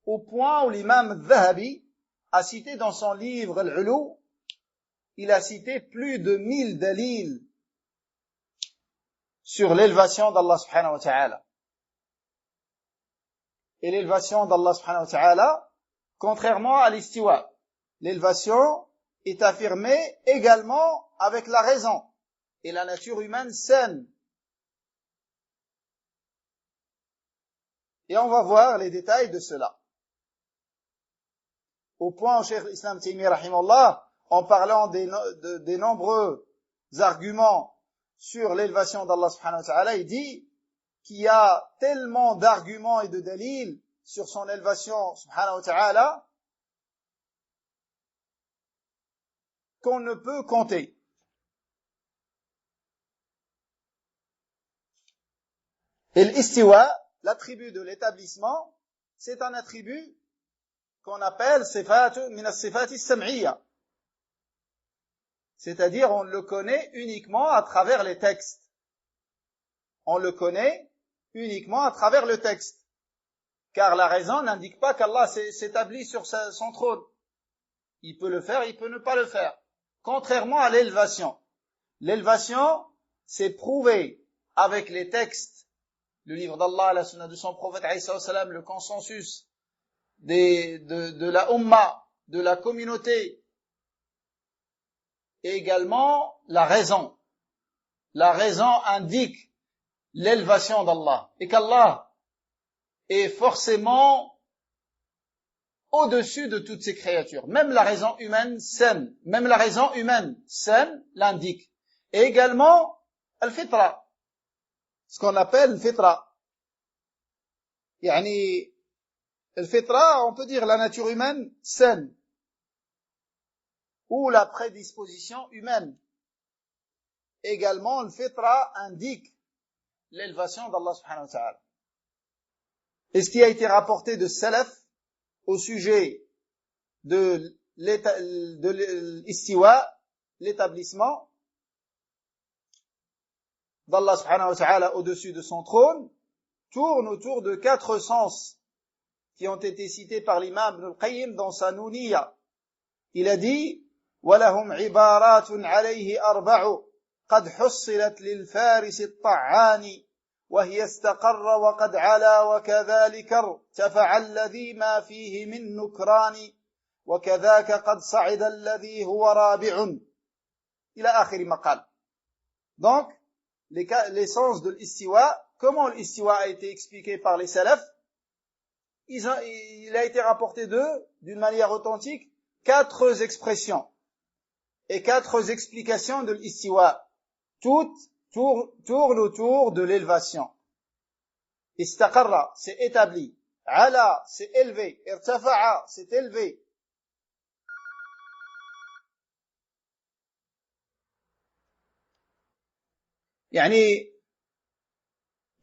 Au point où l'imam Zahabi a cité dans son livre Al-Ulu, il a cité plus de 1000 dalils sur l'élévation d'Allah subhanahu wa ta'ala. Et l'élévation d'Allah subhanahu wa ta'ala, contrairement à l'istiwa, l'élévation est affirmée également avec la raison et la nature humaine saine. Et on va voir les détails de cela. Au point où Cheikh l'Islam Taymiyyah rahimahullah, en parlant des nombreux arguments sur l'élévation d'Allah subhanahu wa ta'ala, il dit qu'il y a tellement d'arguments et de dalils sur son élévation subhanahu wa ta'ala qu'on ne peut compter. Et l'istiwa, l'attribut de l'établissement, c'est un attribut qu'on appelle sifatu min as-sifati sam'iyya. C'est-à-dire, on le connaît uniquement à travers les textes. On le connaît uniquement à travers le texte. Car la raison n'indique pas qu'Allah s'établit sur son trône. Il peut le faire, il peut ne pas le faire. Contrairement à l'élévation. L'élévation, c'est prouvé avec les textes, le livre d'Allah, la sunna de son prophète, le consensus de la umma, de la communauté, et également la raison. La raison indique l'élévation d'Allah et qu'Allah est forcément au-dessus de toutes ces créatures. Même la raison humaine saine, l'indique. Et également al-fitra, ce qu'on appelle al-fitra. Al-fitra, on peut dire la nature humaine saine, ou la prédisposition humaine. Également, le fitra indique l'élévation d'Allah subhanahu wa ta'ala. Et ce qui a été rapporté de Salaf au sujet de l'istiwa, l'établissement d'Allah subhanahu wa ta'ala au-dessus de son trône, tourne autour de 4 sens qui ont été cités par l'imam Ibn al-Qayyim dans sa Nouniyya. Il a dit وَلَهُمْ عِبَارَاتٌ عَلَيْهِ أَرْبَعُ قَدْ حُصِّلَتْ لِلْفَارِسِ الطَّعَّانِ وَهِيَ اسْتَقَرَّ وَقَدْ عَلَى وَكَذَلِكَ ارْتَفَعَ الَّذِي مَا فِيهِ مِنْ نُكْرَانِ وَكَذَاكَ قَدْ صَعِدَ الَّذِي هُوَ رَابِعٌ إلى آخر ما قال. Donc, l'essence de l'istiwa, comment l'istiwa a été expliqué par les salafs, il a été rapporté d'eux, d'une manière authentique, 4 expressions et 4 explications de l'istiwa. Toutes tournent autour de l'élévation. Istaqarra, c'est établi. Ala, c'est élevé. Irtafa'a, c'est élevé.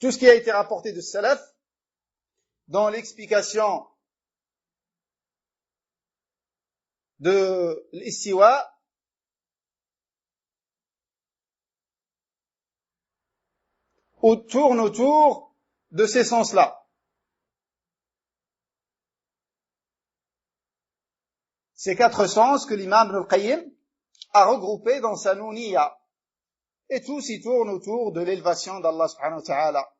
Tout ce qui a été rapporté de salaf, dans l'explication de l'istiwa, tourne autour de ces sens-là. Ces 4 sens que l'imam Ibn al-Qayyim a regroupés dans sa Nouniyya. Et tous y tournent autour de l'élévation d'Allah subhanahu wa ta'ala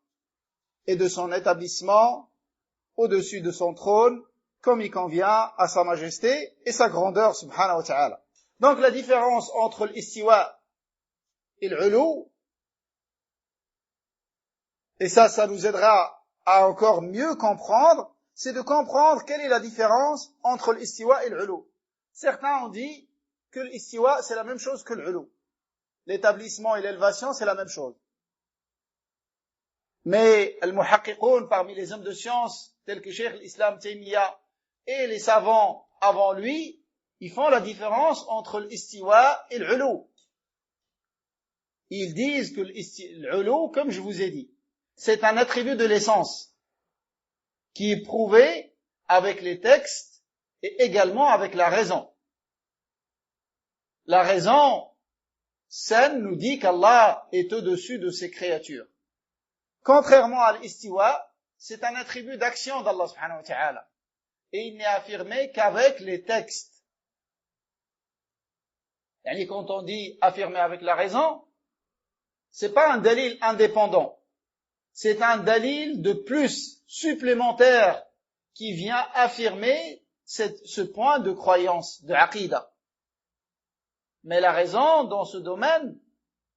et de son établissement au-dessus de son trône, comme il convient à sa majesté et sa grandeur subhanahu wa ta'ala. Donc la différence entre l'istiwa et l'ulu, et ça nous aidera à encore mieux comprendre, c'est de comprendre quelle est la différence entre l'istiwa et l'ulu. Certains ont dit que l'istiwa c'est la même chose que l'ulu. L'établissement et l'élévation c'est la même chose. Mais al-muhaqqiqoun parmi les hommes de science tels que Cheikh l'Islam Taymiyyah et les savants avant lui, ils font la différence entre l'istiwa et l'ulu. Ils disent que l'ulu, comme je vous ai dit, c'est un attribut de l'essence qui est prouvé avec les textes et également avec la raison. La raison saine nous dit qu'Allah est au-dessus de ses créatures. Contrairement à l'istiwa, c'est un attribut d'action d'Allah subhanahu wa ta'ala. Et il n'est affirmé qu'avec les textes. Et quand on dit affirmé avec la raison, c'est pas un dalil indépendant. C'est un dalil de plus supplémentaire qui vient affirmer ce point de croyance, de aqida. Mais la raison dans ce domaine,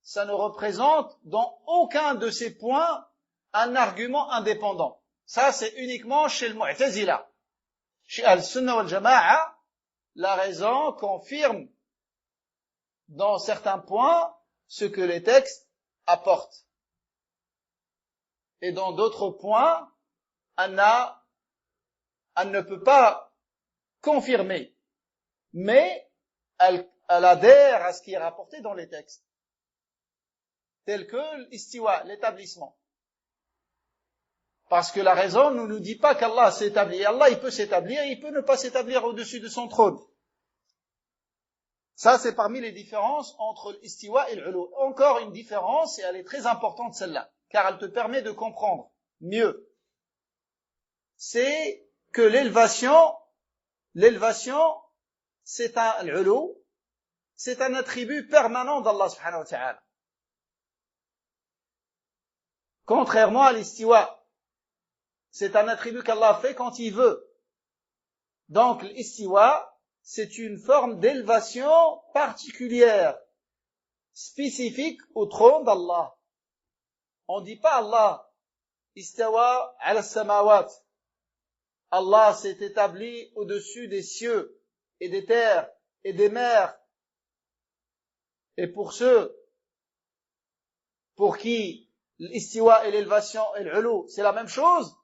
ça ne représente dans aucun de ces points un argument indépendant. Ça, c'est uniquement chez le Mu'tazila. Chez Al-Sunnah wal Jama'a, la raison confirme dans certains points ce que les textes apportent. Et dans d'autres points, elle ne peut pas confirmer, mais elle adhère à ce qui est rapporté dans les textes, tel que l'istiwa, l'établissement. Parce que la raison ne nous dit pas qu'Allah s'établit. Allah, il peut s'établir et il peut ne pas s'établir au-dessus de son trône. Ça, c'est parmi les différences entre l'istiwa et l'ulu. Encore une différence, et elle est très importante celle-là, car elle te permet de comprendre mieux. C'est que l'élévation, c'est l'ulu, c'est un attribut permanent d'Allah subhanahu wa ta'ala. Contrairement à l'istiwa, c'est un attribut qu'Allah fait quand il veut. Donc l'istiwa, c'est une forme d'élévation particulière, spécifique au trône d'Allah. On dit pas Allah, istawa ala samawat. Allah s'est établi au-dessus des cieux et des terres et des mers. Et pour ceux pour qui l'istiwa et l'élévation et l'ulu, c'est la même chose,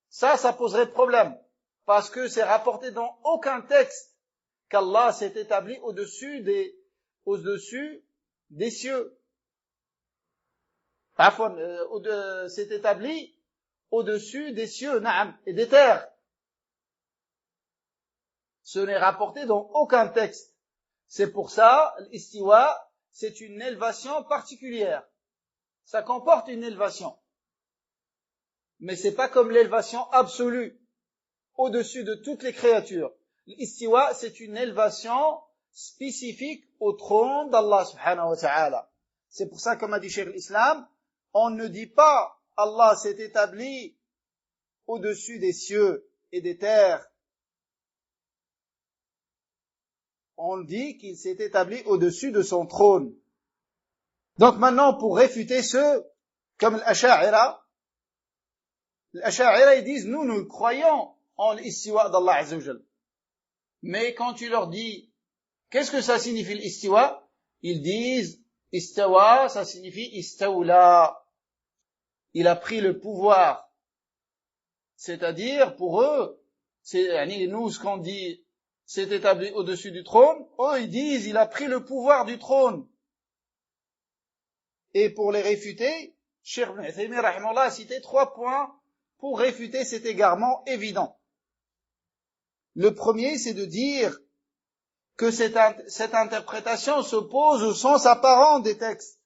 ça poserait problème. Parce que c'est rapporté dans aucun texte qu'Allah s'est établi au-dessus des cieux. S'est établi au-dessus des cieux, na'am, et des terres. Ce n'est rapporté dans aucun texte. C'est pour ça, l'istiwa, c'est une élévation particulière. Ça comporte une élévation. Mais c'est pas comme l'élévation absolue, au-dessus de toutes les créatures. L'istiwa, c'est une élévation spécifique au trône d'Allah subhanahu wa ta'ala. C'est pour ça, comme a dit Cheikh l'Islam, on ne dit pas Allah s'est établi au-dessus des cieux et des terres. On dit qu'il s'est établi au-dessus de son trône. Donc maintenant, pour réfuter ceux comme l'Asha'ira, ils disent, nous croyons en l'istiwa d'Allah Azza wa Jal. Mais quand tu leur dis, qu'est-ce que ça signifie l'istiwa? Ils disent, istawa, ça signifie istawla. Il a pris le pouvoir. C'est-à-dire, pour eux, nous, ce qu'on dit, c'est établi au-dessus du trône. Eux, ils disent, il a pris le pouvoir du trône. Et pour les réfuter, Cheikh Ibn Uthaymin, rahimahullah, a cité 3 points pour réfuter cet égarement évident. Le premier, c'est de dire que cette interprétation s'oppose au sens apparent des textes.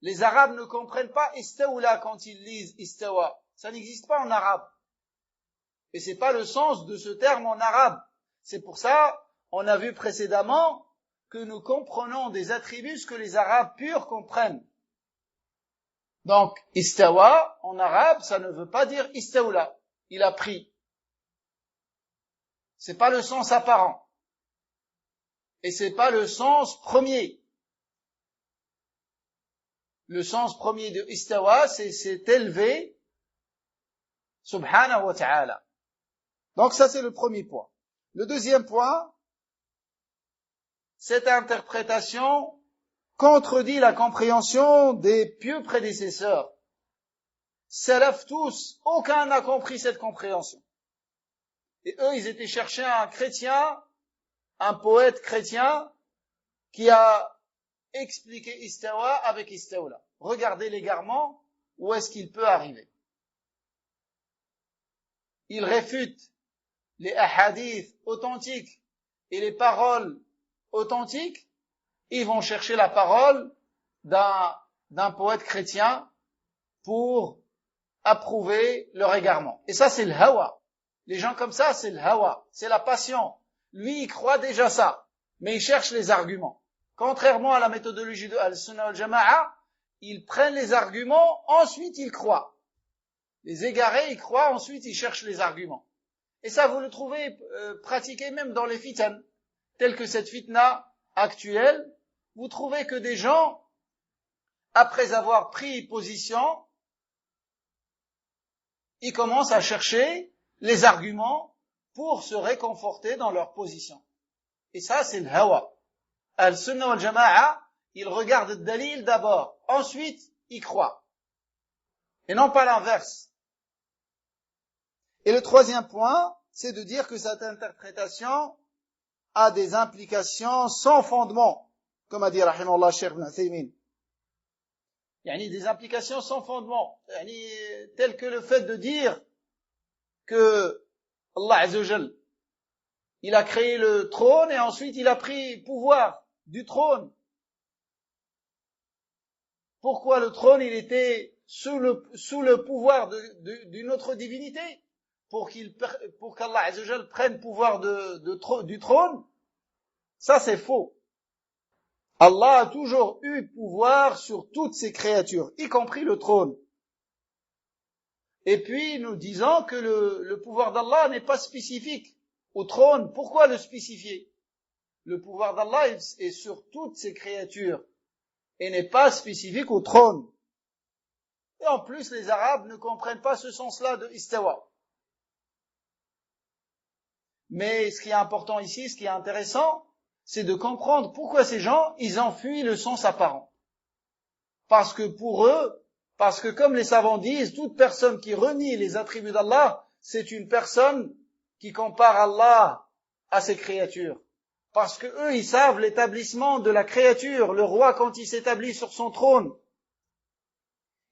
Les Arabes ne comprennent pas istawla quand ils lisent istawa. Ça n'existe pas en arabe. Et c'est pas le sens de ce terme en arabe. C'est pour ça, on a vu précédemment que nous comprenons des attributs que les Arabes purs comprennent. Donc, istawa, en arabe, ça ne veut pas dire istawla. il a pris. C'est pas le sens apparent. Et c'est pas le sens premier. Le sens premier de istawa, c'est s'est élevé, subhanahu wa ta'ala. Donc ça, c'est le premier point. Le deuxième point, cette interprétation contredit la compréhension des pieux prédécesseurs. Salaf tous, aucun n'a compris cette compréhension. Et eux, ils étaient cherchés un chrétien, un poète chrétien, qui a expliqué istawa avec istawla. Regardez l'égarement, où est-ce qu'il peut arriver. Il réfute les ahadiths authentiques et les paroles authentiques. Ils vont chercher la parole d'un poète chrétien pour approuver leur égarement. Et ça, c'est le hawa. Les gens comme ça, c'est le hawa, c'est la passion. Lui, il croit déjà ça, mais il cherche les arguments. Contrairement à la méthodologie de Al-Sunnah wal-Jama'a, ils prennent les arguments, ensuite ils croient. Les égarés, ils croient, ensuite ils cherchent les arguments. Et ça, vous le trouvez pratiqué même dans les fitan, telles que cette fitna actuelle. Vous trouvez que des gens, après avoir pris position, ils commencent à chercher les arguments pour se réconforter dans leur position. Et ça, c'est le hawa. Al-Sunnah wal-Jama'a, ils regardent le dalil d'abord, ensuite ils croient. Et non pas l'inverse. Et le troisième point, c'est de dire que cette interprétation a des implications sans fondement, comme a dit rahimahullah Cheikh Ibn Uthaymin. Il y a des implications sans fondement, telles que le fait de dire que Allah Azza wa Jal, il a créé le trône et ensuite il a pris pouvoir du trône. Pourquoi le trône, il était sous le pouvoir d'une autre divinité? Pour qu'Allah Azza wa Jal prenne pouvoir du trône? Ça, c'est faux. Allah a toujours eu pouvoir sur toutes ses créatures, y compris le trône. Et puis, nous disons que le pouvoir d'Allah n'est pas spécifique au trône. Pourquoi le spécifier? Le pouvoir d'Allah est sur toutes ses créatures et n'est pas spécifique au trône. Et en plus, les Arabes ne comprennent pas ce sens-là de istawa. Mais ce qui est important ici, ce qui est intéressant, c'est de comprendre pourquoi ces gens, ils enfuient le sens apparent. Parce que comme les savants disent, toute personne qui renie les attributs d'Allah, c'est une personne qui compare Allah à ses créatures. Parce que eux, ils savent l'établissement de la créature, le roi quand il s'établit sur son trône.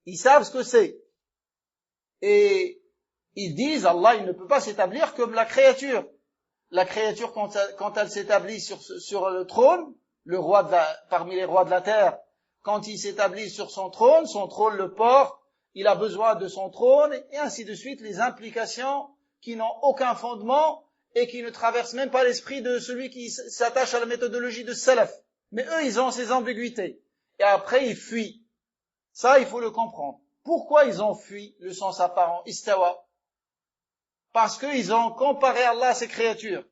Ils savent ce que c'est. Et ils disent, Allah, il ne peut pas s'établir comme la créature. La créature, quand elle s'établit sur le trône, le roi parmi les rois de la terre, quand il s'établit sur son trône le porte, il a besoin de son trône, et ainsi de suite, les implications qui n'ont aucun fondement et qui ne traversent même pas l'esprit de celui qui s'attache à la méthodologie de Salaf. Mais eux, ils ont ces ambiguïtés. Et après, ils fuient. Ça, il faut le comprendre. Pourquoi ils ont fui le sens apparent, istawa? Parce qu'ils ont comparé Allah à ses créatures.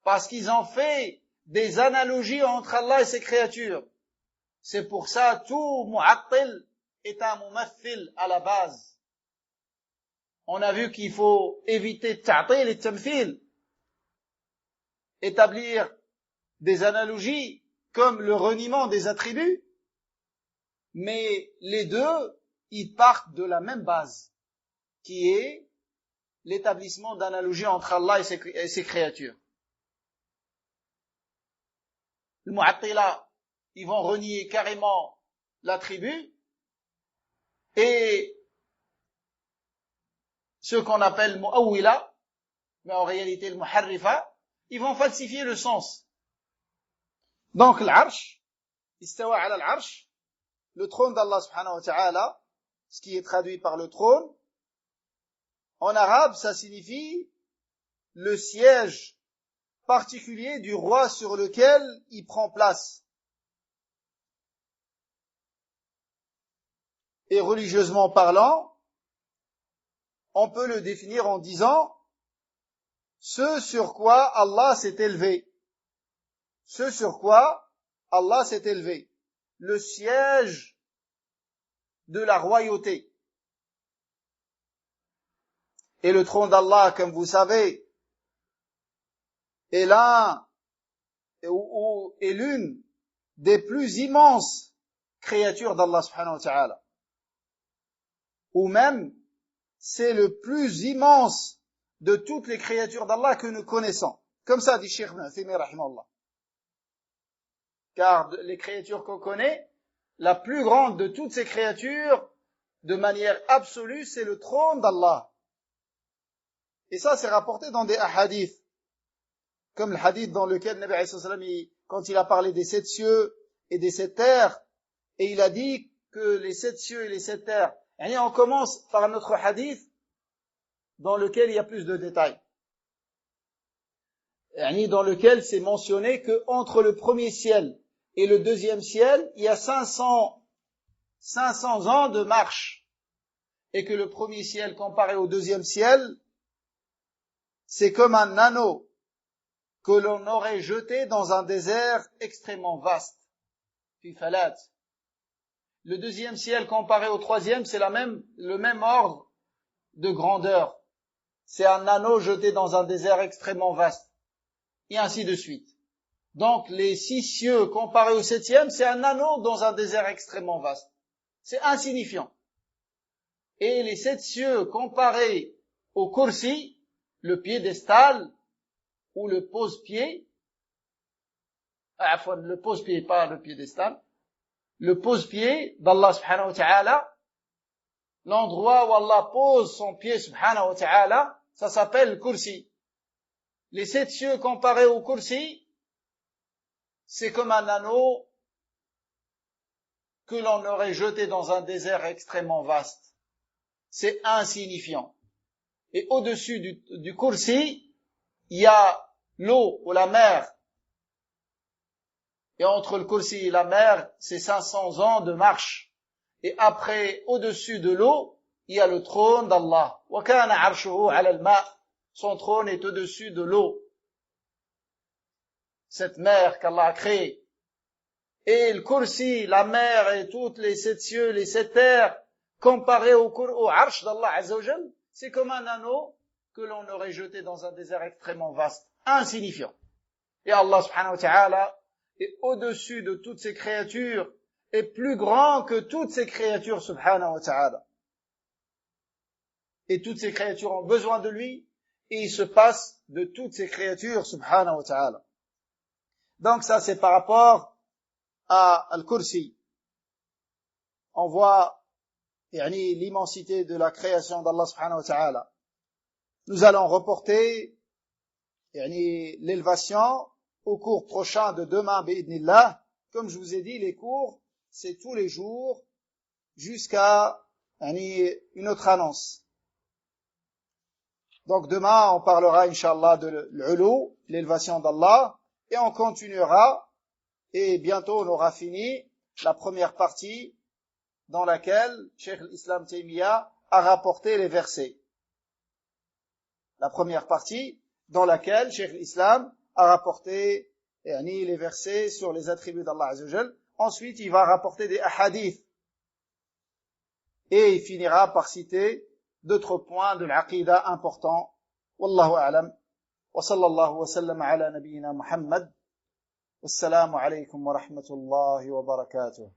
Parce qu'ils ont fait des analogies entre Allah et ses créatures. C'est pour ça, tout mu'attil est un mumathil à la base. On a vu qu'il faut éviter ta'til et tamthil. Établir des analogies comme le reniement des attributs. Mais les deux, ils partent de la même base, qui est l'établissement d'analogies entre Allah et ses créatures. Le mu'attila, ils vont renier carrément l'attribut, et ceux qu'on appelle mu'awwila, mais en réalité le muharrifa, ils vont falsifier le sens. Donc l'arsh, istawa ala l'arsh, le trône d'Allah subhanahu wa ta'ala, ce qui est traduit par le trône, en arabe, ça signifie le siège particulier du roi sur lequel il prend place. Et religieusement parlant, on peut le définir en disant ce sur quoi Allah s'est élevé. Ce sur quoi Allah s'est élevé. Le siège de la royauté. Et le trône d'Allah, comme vous savez, est l'une des plus immenses créatures d'Allah subhanahu wa ta'ala. Ou même, c'est le plus immense de toutes les créatures d'Allah que nous connaissons. Comme ça dit Cheikh Ibn Uthaymin rahimahullah. Car les créatures qu'on connaît, la plus grande de toutes ces créatures, de manière absolue, c'est le trône d'Allah. Et ça, c'est rapporté dans des hadiths. Comme le hadith dans lequel Nabi alayhi salam, quand il a parlé des 7 cieux et des 7 terres, et il a dit que les 7 cieux et les 7 terres, et on commence par notre hadith dans lequel il y a plus de détails. Dans lequel c'est mentionné que entre le premier ciel et le deuxième ciel, il y a 500 ans de marche. Et que le premier ciel comparé au deuxième ciel, c'est comme un anneau que l'on aurait jeté dans un désert extrêmement vaste. Puis falat. Le deuxième ciel comparé au troisième, c'est le même ordre de grandeur. C'est un anneau jeté dans un désert extrêmement vaste. Et ainsi de suite. Donc, les 6 cieux comparés au 7e, c'est un anneau dans un désert extrêmement vaste. C'est insignifiant. Et les 7 cieux comparés au kursi, le piédestal, ou le pose-pied, le pose-pied, pas le piédestal, le pose-pied d'Allah subhanahu wa ta'ala, l'endroit où Allah pose son pied subhanahu wa ta'ala, ça s'appelle le kursi. Les 7 cieux comparés au kursi, c'est comme un anneau que l'on aurait jeté dans un désert extrêmement vaste. C'est insignifiant. Et au-dessus du kursi, il y a l'eau ou la mer. Et entre le kursi et la mer, c'est 500 ans de marche. Et après, au-dessus de l'eau, il y a le trône d'Allah. Wa kana 'arshuhu 'ala al-ma'. Son trône est au-dessus de l'eau. Cette mer qu'Allah a créée. Et le kursi, la mer et toutes les 7 cieux, les 7 terres, comparés au arsh d'Allah Azza wa Jal, c'est comme un anneau que l'on aurait jeté dans un désert extrêmement vaste, insignifiant. Et Allah subhanahu wa ta'ala est au-dessus de toutes ces créatures, est plus grand que toutes ces créatures subhanahu wa ta'ala. Et toutes ces créatures ont besoin de lui, et il se passe de toutes ces créatures subhanahu wa ta'ala. Donc ça c'est par rapport à Al-Kursi. On voit l'immensité de la création d'Allah subhanahu wa ta'ala. Nous allons reporter l'élévation au cours prochain de demain bi'idnillah. Comme je vous ai dit, les cours, c'est tous les jours jusqu'à une autre annonce. Donc demain, on parlera, Inch'Allah, de l'ulu, l'élévation d'Allah, et on continuera, et bientôt on aura fini la première partie dans laquelle Cheikh l'Islam Taymiyyah a rapporté les versets. La première partie dans laquelle Cheikh l'Islam a rapporté les versets sur les attributs d'Allah Azza wa Jal. Ensuite, il va rapporter des hadiths. Et il finira par citer d'autres points de l'aqida importants. Wallahu a'lam. Wa sallallahu wa sallam ala nabiyyina Muhammad. Wassalamu alaykum wa rahmatullahi wa barakatuh.